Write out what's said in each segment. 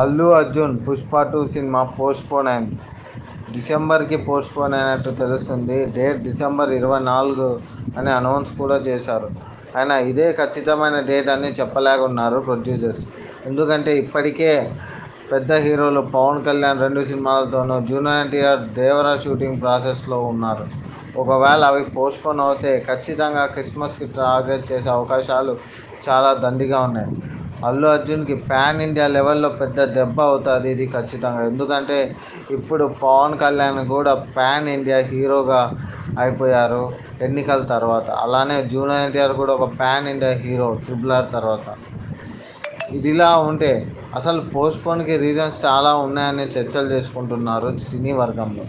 Allu Arjun Pushpa 2 cinema postpone అయింది. డిసెంబర్కి postpone అయినట్టు తెలుస్తుంది. డేట్ డిసెంబర్ 24 అని అనౌన్స్ కూడా చేశారు. అయినా ఇదే ఖచ్చితమైన డేట్ అని చెప్పలేకున్నారు ప్రొడ్యూసర్స్. ఎందుకంటే ఇప్పటికే పెద్ద హీరోలు పవన్ కళ్యాణ్ 2 సినిమాలతోనూ, జూనియర్ ఎన్టీఆర్ దేవర షూటింగ్ ప్రాసెస్లో ఉన్నారు. ఒకవేళ అవి పోస్ట్పోన్ అవుతే ఖచ్చితంగా క్రిస్మస్కి టార్గెట్ చేసే అవకాశాలు చాలా దండిగా ఉన్నాయి. అల్లు అర్జున్కి పాన్ ఇండియా లెవెల్లో పెద్ద దెబ్బ అవుతుంది ఇది ఖచ్చితంగా. ఎందుకంటే ఇప్పుడు పవన్ కళ్యాణ్ కూడా పాన్ ఇండియా హీరోగా అయిపోయారు ఎన్నికల తర్వాత. అలానే జూనియర్ ఎన్టీఆర్ కూడా ఒక పాన్ ఇండియా హీరో RRR తర్వాత. ఇదిలా ఉంటే అసలు పోస్ట్పోన్కి రీజన్స్ చాలా ఉన్నాయని చర్చలు చేసుకుంటున్నారు సినీ వర్గంలో.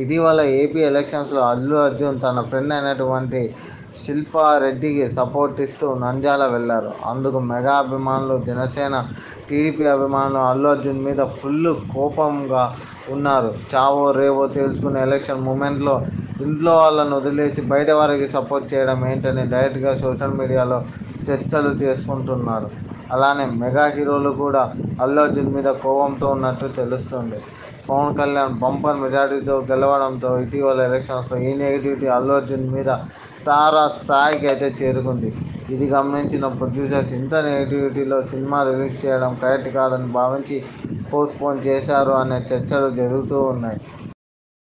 ఇటీవల ఏపీ ఎలక్షన్స్లో అల్లు అర్జున్ తన ఫ్రెండ్ అయినటువంటి శిల్పా రెడ్డికి సపోర్ట్ ఇస్తూ నంద్యాల వెళ్లారు. అందుకు మెగా అభిమానులు, జనసేన, టీడీపీ అభిమానులు అల్లు అర్జున్ మీద ఫుల్ కోపంగా ఉన్నారు. చావో రేవో తేల్చుకునే ఎలక్షన్ మూమెంట్లో ఇంట్లో వాళ్ళను వదిలేసి బయట వారికి సపోర్ట్ చేయడం ఏంటని డైరెక్ట్గా సోషల్ మీడియాలో చర్చలు చేసుకుంటున్నారు. అలానే మెగా హీరోలు కూడా అల్లు అర్జున్ మీద కోపంతో ఉన్నట్టు తెలుస్తుంది. పవన్ కళ్యాణ్ బంపర్ మెజారిటీతో గెలవడంతో ఇటీవల ఎలక్షన్స్లో ఈ నెగిటివిటీ అల్లు అర్జున్ మీద తారా స్థాయికి అయితే చేరుకుంది. ఇది గమనించిన ప్రొడ్యూసర్స్ ఇంత నెగిటివిటీలో సినిమా రిలీజ్ చేయడం కరెక్ట్ కాదని భావించి పోస్ట్పోన్ చేశారు అనే చర్చలు జరుగుతూ ఉన్నాయి.